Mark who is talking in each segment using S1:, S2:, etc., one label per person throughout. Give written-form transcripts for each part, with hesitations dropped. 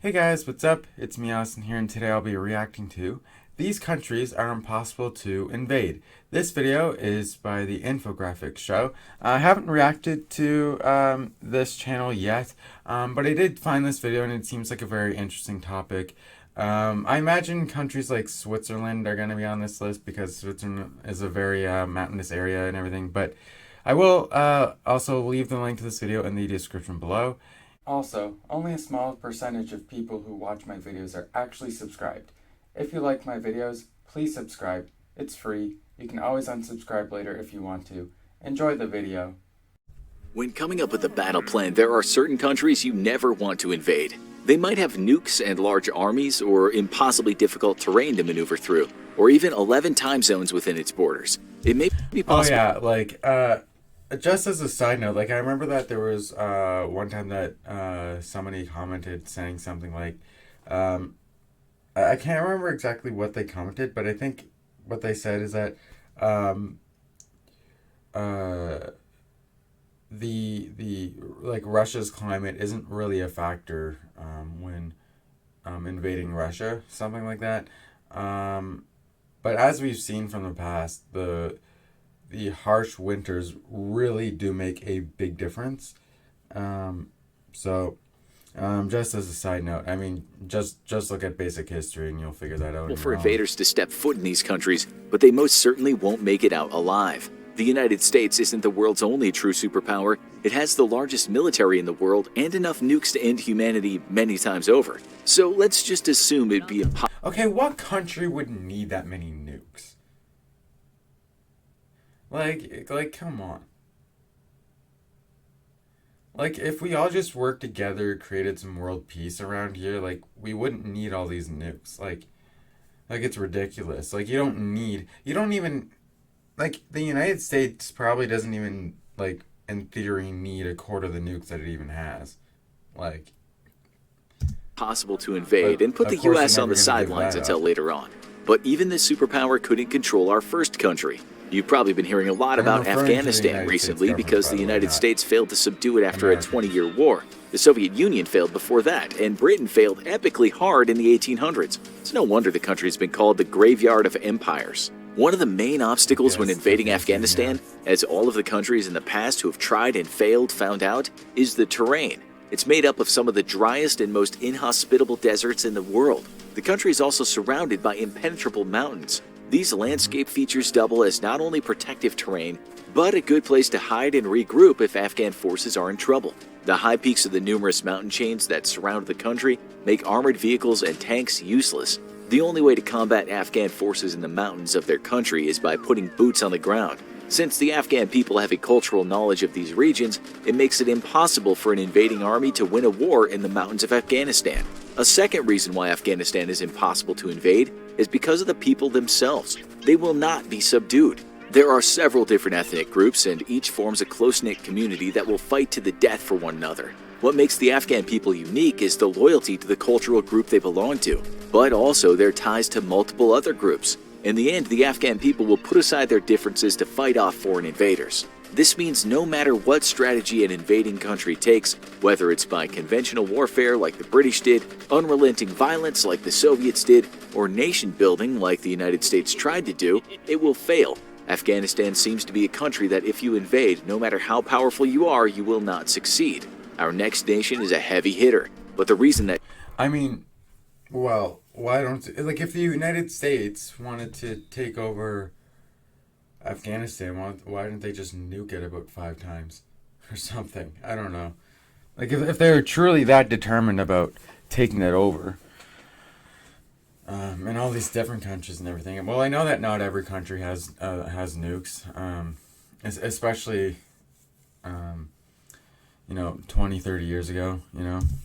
S1: Hey guys, what's up? It's me, Austin here, and today I'll be reacting to These Countries Are Impossible to Invade. This video is by the Infographics Show. I haven't reacted to this channel yet, but I did find this video and it seems like a very interesting topic. I imagine countries like Switzerland are going to be on this list because Switzerland is a very mountainous area and everything, but I will also leave the link to this video in the description below. Also, only a small percentage of people who watch my videos are actually subscribed. If you like my videos, please subscribe. It's free. You can always unsubscribe later if you want to. Enjoy the video.
S2: When coming up with a battle plan, there are certain countries you never want to invade. They might have nukes and large armies, or impossibly difficult terrain to maneuver through, or even 11 time zones within its borders. It may be possible.
S1: Oh yeah, just as a side note, I remember that there was one time that somebody commented saying something like, I can't remember exactly what they commented, but I think what they said is that the Russia's climate isn't really a factor when invading Russia, something like that. But as we've seen from the past, the harsh winters really do make a big difference. Just as a side note, I mean, just look at basic history and you'll figure that out.
S2: For invaders to step foot in these countries, but they most certainly won't make it out alive. The United States isn't the world's only true superpower. It has the largest military in the world and enough nukes to end humanity many times over. So let's just assume it'd be impossible.
S1: Okay, what country would need that many nukes? Like, come on. If we all just worked together, created some world peace around here, we wouldn't need all these nukes. It's ridiculous. You don't even, the United States probably doesn't even, in theory, need a quarter of the nukes that it even has.
S2: Possible to invade and put the U.S. on the sidelines until later on. But even this superpower couldn't control our first country. You've probably been hearing a lot about Afghanistan recently because the United States failed to subdue it after a 20-year war. The Soviet Union failed before that, and Britain failed epically hard in the 1800s. It's no wonder the country's been called the graveyard of empires. One of the main obstacles when invading Afghanistan, as all of the countries in the past who have tried and failed found out, is the terrain. It's made up of some of the driest and most inhospitable deserts in the world. The country is also surrounded by impenetrable mountains. These landscape features double as not only protective terrain, but a good place to hide and regroup if Afghan forces are in trouble. The high peaks of the numerous mountain chains that surround the country make armored vehicles and tanks useless. The only way to combat Afghan forces in the mountains of their country is by putting boots on the ground. Since the Afghan people have a cultural knowledge of these regions, it makes it impossible for an invading army to win a war in the mountains of Afghanistan. A second reason why Afghanistan is impossible to invade is because of the people themselves. They will not be subdued. There are several different ethnic groups, and each forms a close-knit community that will fight to the death for one another. What makes the Afghan people unique is the loyalty to the cultural group they belong to, but also their ties to multiple other groups. In the end, the Afghan people will put aside their differences to fight off foreign invaders. This means no matter what strategy an invading country takes, whether it's by conventional warfare like the British did, unrelenting violence like the Soviets did, or nation building like the United States tried to do, it will fail. Afghanistan seems to be a country that if you invade, no matter how powerful you are, you will not succeed. Our next nation is a heavy hitter, but the reason that...
S1: I mean, well, why don't... if the United States wanted to take over Afghanistan, why didn't they just nuke it about 5 times or something? I don't know. If they're truly that determined about taking it over, and all these different countries and everything. Well, I know that not every country has nukes, especially 20, 30 years ago,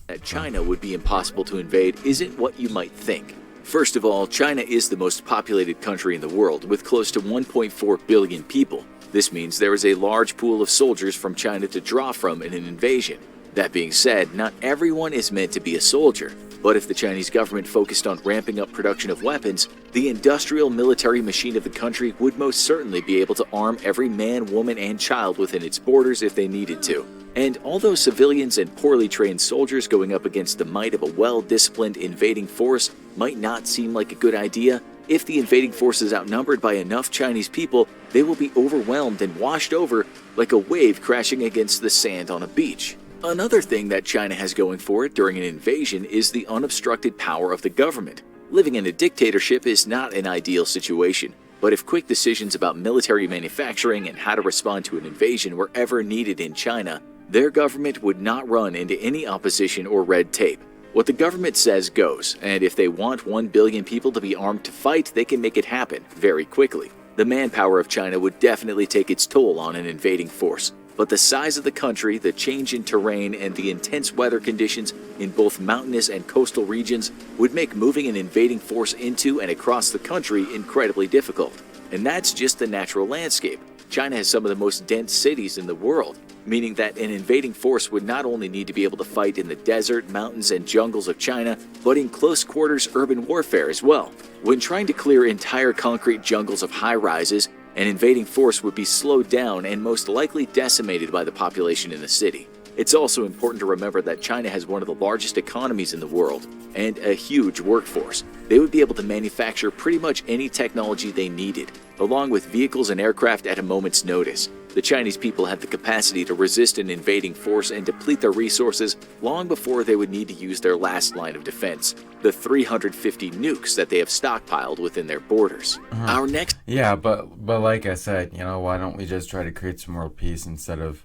S2: That China would be impossible to invade isn't what you might think. First of all, China is the most populated country in the world, with close to 1.4 billion people. This means there is a large pool of soldiers from China to draw from in an invasion. That being said, not everyone is meant to be a soldier. But if the Chinese government focused on ramping up production of weapons, the industrial military machine of the country would most certainly be able to arm every man, woman, and child within its borders if they needed to. And although civilians and poorly trained soldiers going up against the might of a well-disciplined invading force might not seem like a good idea, if the invading force is outnumbered by enough Chinese people, they will be overwhelmed and washed over like a wave crashing against the sand on a beach. Another thing that China has going for it during an invasion is the unobstructed power of the government. Living in a dictatorship is not an ideal situation, but if quick decisions about military manufacturing and how to respond to an invasion were ever needed in China, their government would not run into any opposition or red tape. What the government says goes, and if they want 1 billion people to be armed to fight, they can make it happen very quickly. The manpower of China would definitely take its toll on an invading force, but the size of the country, the change in terrain, and the intense weather conditions in both mountainous and coastal regions would make moving an invading force into and across the country incredibly difficult. And that's just the natural landscape. China has some of the most dense cities in the world, meaning that an invading force would not only need to be able to fight in the desert, mountains, and jungles of China, but in close-quarters urban warfare as well. When trying to clear entire concrete jungles of high-rises, an invading force would be slowed down and most likely decimated by the population in the city. It's also important to remember that China has one of the largest economies in the world and a huge workforce. They would be able to manufacture pretty much any technology they needed, along with vehicles and aircraft at a moment's notice. The Chinese people have the capacity to resist an invading force and deplete their resources long before they would need to use their last line of defense, the 350 nukes that they have stockpiled within their borders. Our next...
S1: Yeah, but like I said, why don't we just try to create some world peace instead of...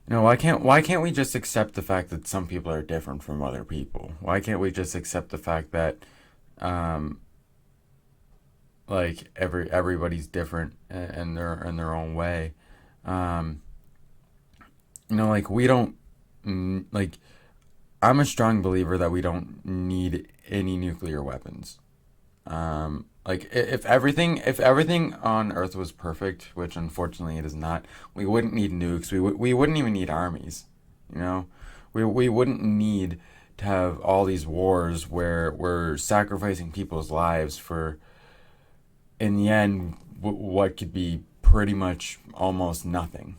S1: why can't we just accept the fact that some people are different from other people? Why can't we just accept the fact that everybody's different in their own way? We don't I'm a strong believer that we don't need any nuclear weapons. If everything on Earth was perfect, which unfortunately it is not, we wouldn't need nukes. We wouldn't even need armies. We wouldn't need to have all these wars where we're sacrificing people's lives for, in the end, what could be pretty much almost nothing.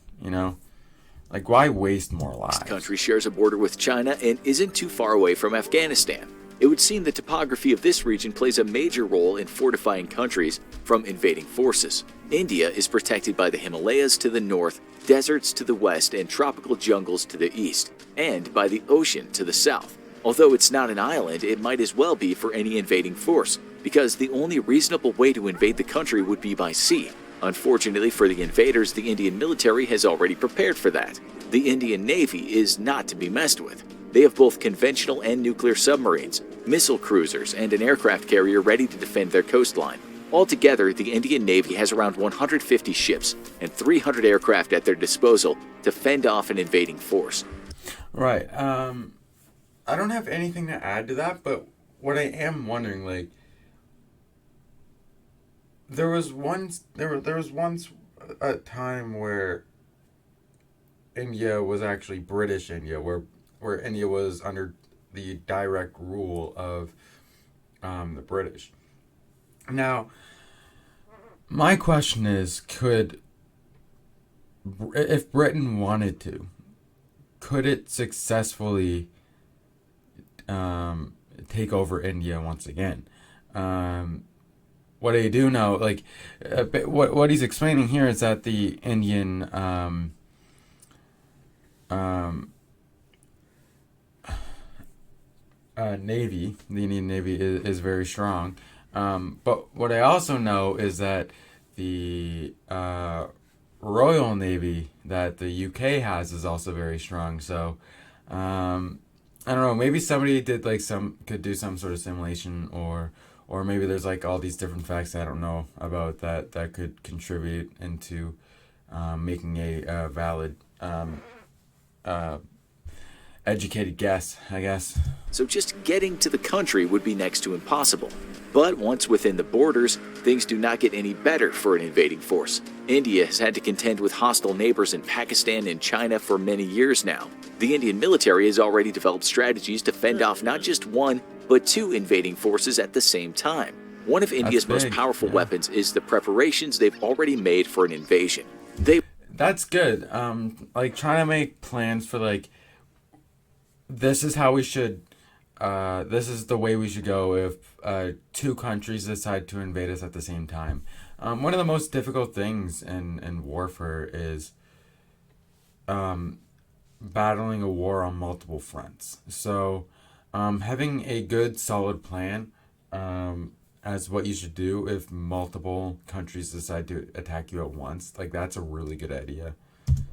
S1: Why waste more lives?
S2: This country shares a border with China and isn't too far away from Afghanistan. It would seem the topography of this region plays a major role in fortifying countries from invading forces. India is protected by the Himalayas to the north, deserts to the west, and tropical jungles to the east, and by the ocean to the south. Although it's not an island, it might as well be for any invading force, because the only reasonable way to invade the country would be by sea. Unfortunately for the invaders, the Indian military has already prepared for that. The Indian Navy is not to be messed with. They have both conventional and nuclear submarines, missile cruisers, and an aircraft carrier ready to defend their coastline. Altogether, the Indian Navy has around 150 ships and 300 aircraft at their disposal to fend off an invading force.
S1: Right. I don't have anything to add to that, but what I am wondering, there was once a time where India was actually British India, where India was under the direct rule of the British. Now, my question is, if Britain wanted to, could it successfully take over India once again? What I do know, what he's explaining here is that the Indian Navy, the Indian Navy is very strong. But what I also know is that the Royal Navy that the UK has is also very strong. So I don't know. Maybe somebody did could do some sort of simulation, or maybe there's all these different facts I don't know about that could contribute into making a valid educated guess, I guess.
S2: So just getting to the country would be next to impossible. But once within the borders, things do not get any better for an invading force. India has had to contend with hostile neighbors in Pakistan and China for many years now. The Indian military has already developed strategies to fend off not just one, but two invading forces at the same time. One of India's most powerful weapons is the preparations they've already made for an invasion.
S1: That's good. Like trying to make plans for like this is how we should. This is the way we should go if two countries decide to invade us at the same time. One of the most difficult things in warfare is battling a war on multiple fronts. So, having a good, solid plan as what you should do if multiple countries decide to attack you at once, like that's a really good idea.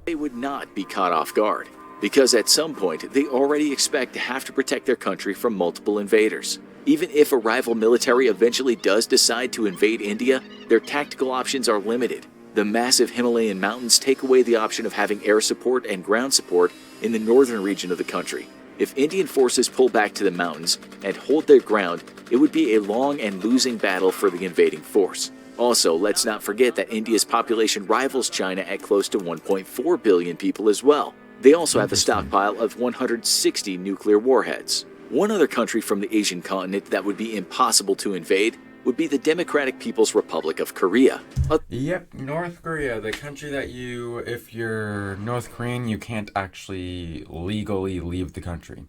S2: They would not be caught off guard, because at some point they already expect to have to protect their country from multiple invaders. Even if a rival military eventually does decide to invade India, their tactical options are limited. The massive Himalayan mountains take away the option of having air support and ground support in the northern region of the country. If Indian forces pull back to the mountains and hold their ground, it would be a long and losing battle for the invading force. Also, let's not forget that India's population rivals China at close to 1.4 billion people as well. They also have a stockpile of 160 nuclear warheads. One other country from the Asian continent that would be impossible to invade would be the Democratic People's Republic of Korea.
S1: Yep, North Korea, the country that if you're North Korean, you can't actually legally leave the country.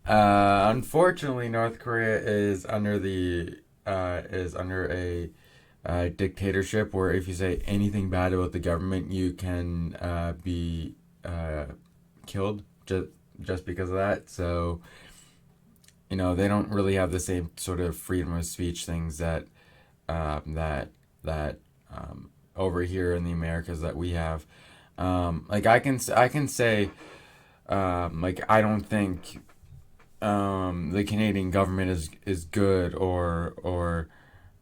S1: Unfortunately, North Korea is under a dictatorship where if you say anything bad about the government, you can be killed just because of that. So, they don't really have the same sort of freedom of speech things that over here in the Americas that we have. Like I can say, like I don't think the Canadian government is good or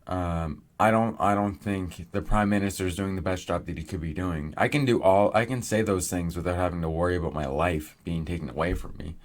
S1: I don't think the Prime Minister is doing the best job that he could be doing. I can say those things without having to worry about my life being taken away from me.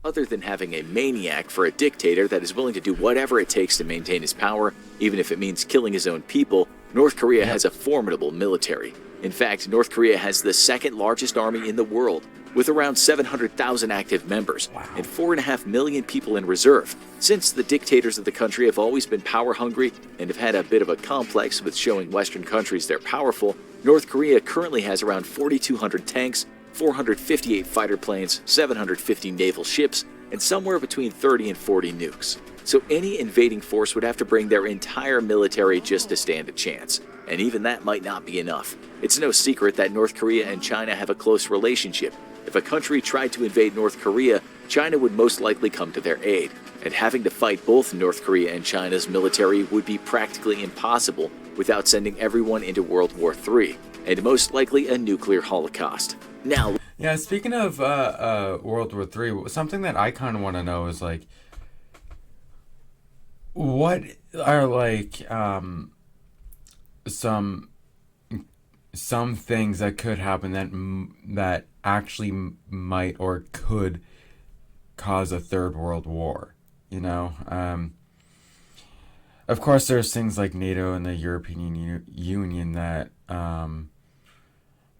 S2: Other than having a maniac for a dictator that is willing to do whatever it takes to maintain his power, even if it means killing his own people, North Korea has a formidable military. In fact, North Korea has the second largest army in the world, with around 700,000 active members and 4.5 million people in reserve. Since the dictators of the country have always been power hungry and have had a bit of a complex with showing Western countries they're powerful, North Korea currently has around 4,200 tanks, 458 fighter planes, 750 naval ships, and somewhere between 30 and 40 nukes. So any invading force would have to bring their entire military just to stand a chance. And even that might not be enough. It's no secret that North Korea and China have a close relationship. If a country tried to invade North Korea, China would most likely come to their aid. And having to fight both North Korea and China's military would be practically impossible without sending everyone into World War III, and most likely a nuclear holocaust. Now,
S1: yeah, speaking of World War III, something that I kind of want to know is like, what are like some things that could happen that actually might or could cause a third world war? Of course, there's things like NATO and the European Union that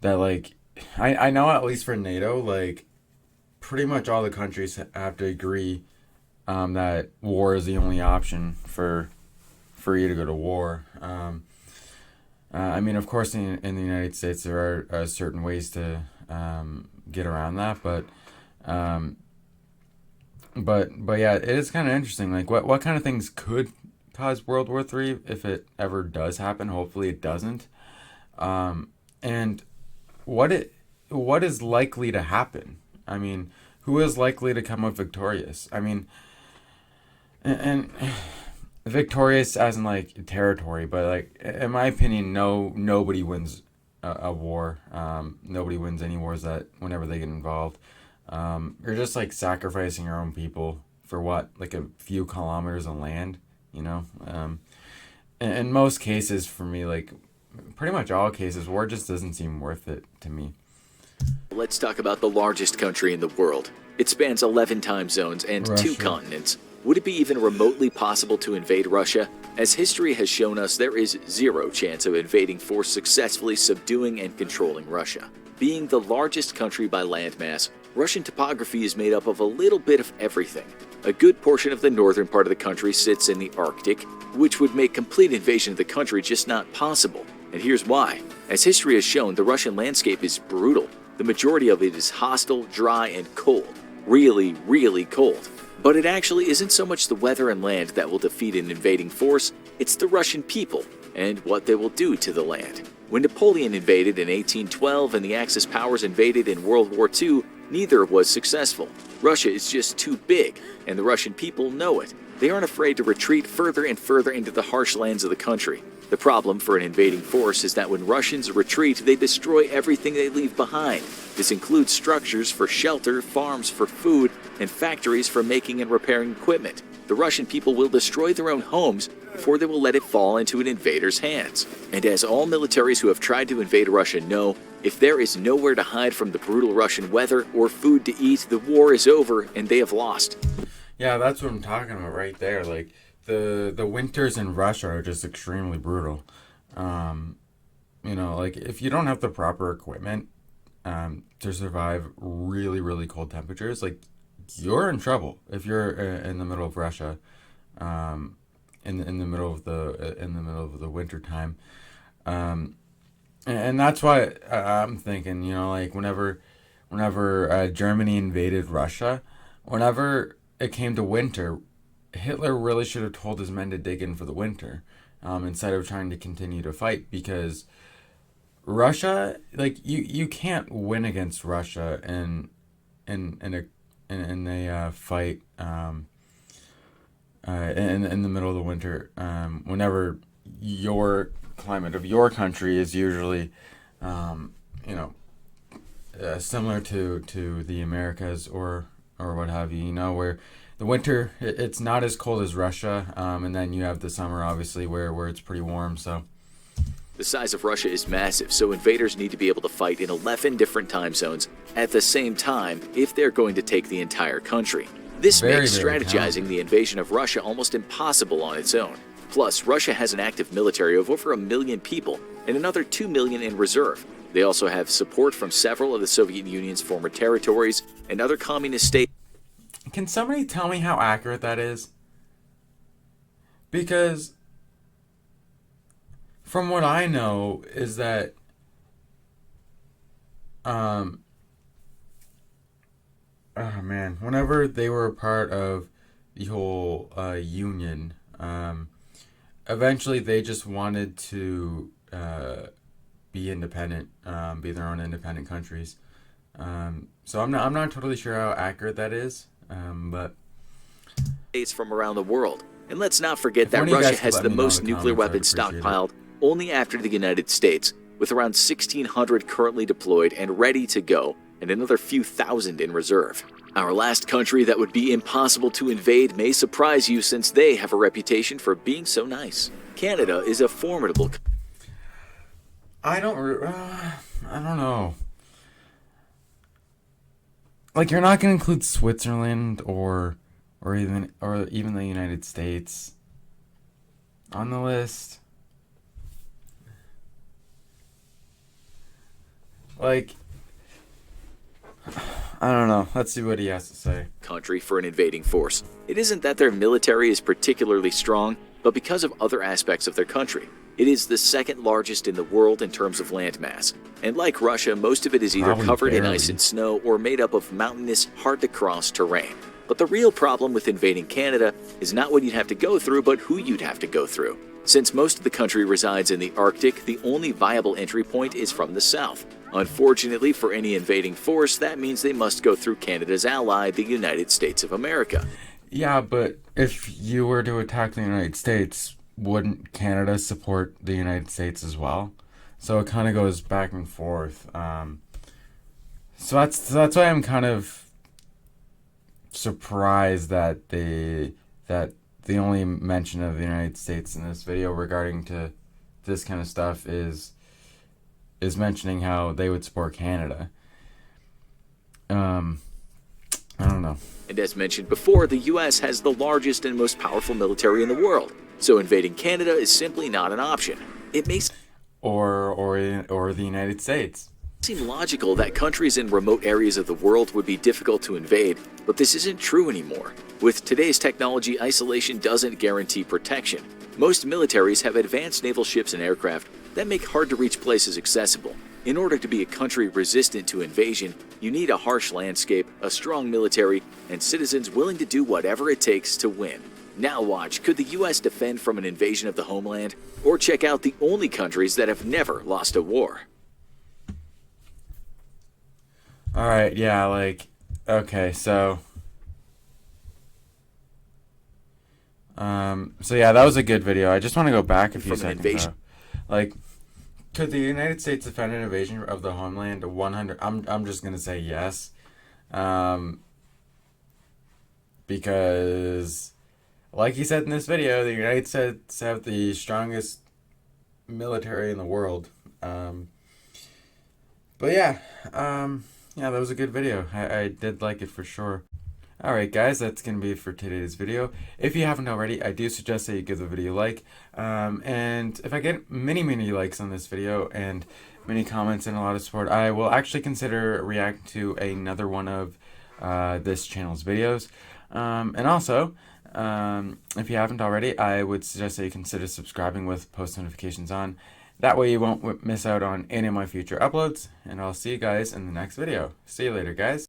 S1: like. I know at least for NATO, like, pretty much all the countries have to agree that war is the only option for you to go to war. I mean, of course, in the United States, there are certain ways to get around that, but yeah, it is kind of interesting. Like, what kind of things could cause World War III if it ever does happen? Hopefully, it doesn't. And what is likely to happen? I mean, who is likely to come out victorious? I mean, and victorious as in like territory, but like in my opinion, nobody wins a war. Nobody wins any wars that whenever they get involved. You're just like sacrificing your own people for what, like a few kilometers of land, in most cases, for me, like pretty much all cases, war just doesn't seem worth it to me.
S2: Let's talk about the largest country in the world. It spans 11 time zones and
S1: Russia.
S2: 2 continents. Would it be even remotely possible to invade Russia? As history has shown us, there is zero chance of invading force successfully subduing and controlling Russia. Being the largest country by landmass, Russian topography is made up of a little bit of everything. A good portion of the northern part of the country sits in the Arctic, which would make complete invasion of the country just not possible. And here's why. As history has shown, the Russian landscape is brutal. The majority of it is hostile, dry, and cold. Really, really cold. But it actually isn't so much the weather and land that will defeat an invading force, it's the Russian people and what they will do to the land. When Napoleon invaded in 1812 and the Axis powers invaded in World War II, neither was successful. Russia is just too big, and the Russian people know it. They aren't afraid to retreat further and further into the harsh lands of the country. The problem for an invading force is that when Russians retreat, they destroy everything they leave behind. This includes structures for shelter, farms for food, and factories for making and repairing equipment. The Russian people will destroy their own homes before they will let it fall into an invader's hands. And as all militaries who have tried to invade Russia know, if there is nowhere to hide from the brutal Russian weather or food to eat, the war is over and they have lost.
S1: Yeah, that's what I'm talking about right there. Like, the winters in Russia are just extremely brutal. Like, if you don't have the proper equipment to survive really, really cold temperatures, like, you're in trouble if you're in the middle of Russia, in the middle of the winter time, and that's why I'm thinking, like whenever Germany invaded Russia, whenever it came to winter, Hitler really should have told his men to dig in for the winter, instead of trying to continue to fight, because Russia, like you can't win against Russia in a fight in the middle of the winter, whenever your climate of your country is usually similar to the Americas or what have you, where the winter it's not as cold as Russia, and then you have the summer obviously where it's pretty warm. So
S2: the size of Russia is massive, so invaders need to be able to fight in 11 different time zones at the same time if they're going to take the entire country. This makes strategizing the invasion of Russia almost impossible on its own. Plus, Russia has an active military of over 1 million people and another 2 million in reserve. They also have support from several of the Soviet Union's former territories and other communist states.
S1: Can somebody tell me how accurate that is? Because from what I know is that whenever they were a part of the whole union, eventually they just wanted to be independent, be their own independent countries. So I'm not totally sure how accurate that is, but
S2: states from around the world. And let's not forget that Russia has the most nuclear weapons stockpiled only after the United States, with around 1,600 currently deployed and ready to go, and another few thousand in reserve. Our last country that would be impossible to invade may surprise you, since they have a reputation for being so nice. Canada is a formidable
S1: I don't know. Like, you're not going to include Switzerland or even the United States on the list. Like, I don't know. Let's see what he has to say.
S2: Country for an invading force. It isn't that their military is particularly strong, but because of other aspects of their country. It is the second largest in the world in terms of landmass. And like Russia, most of it is either covered in ice and snow or made up of mountainous, hard-to-cross terrain. But the real problem with invading Canada is not what you'd have to go through, but who you'd have to go through. Since most of the country resides in the Arctic, the only viable entry point is from the south. Unfortunately for any invading force, that means they must go through Canada's ally, the United States of America.
S1: Yeah, but if you were to attack the United States, wouldn't Canada support the United States as well? So it kind of goes back and forth. So that's why I'm kind of surprised that the only mention of the United States in this video regarding to this kind of stuff is mentioning how they would support Canada. I don't know.
S2: And as mentioned before, the U.S. has the largest and most powerful military in the world, so invading Canada is simply not an option. It may
S1: or the United States
S2: seem logical that countries in remote areas of the world would be difficult to invade, But this isn't true anymore. With today's technology, isolation doesn't guarantee protection. Most militaries have advanced naval ships and aircraft that make hard-to-reach places accessible. In order to be a country resistant to invasion, you need a harsh landscape, a strong military, and citizens willing to do whatever it takes to win. Now watch, could the U.S. defend from an invasion of the homeland? Or check out the only countries that have never lost a war.
S1: Alright, yeah, like, okay, so yeah, that was a good video. I just want to go back a few seconds, though. Like, could the United States defend an invasion of the homeland? 100. I'm just gonna say yes, because, like he said in this video, the United States have the strongest military in the world. But yeah, yeah, that was a good video. I did like it for sure. Alright guys, that's going to be it for today's video. If you haven't already, I do suggest that you give the video a like. And if I get many likes on this video and many comments and a lot of support, I will actually consider reacting to another one of this channel's videos. And also, if you haven't already, I would suggest that you consider subscribing with post notifications on. That way you won't miss out on any of my future uploads. And I'll see you guys in the next video. See you later, guys.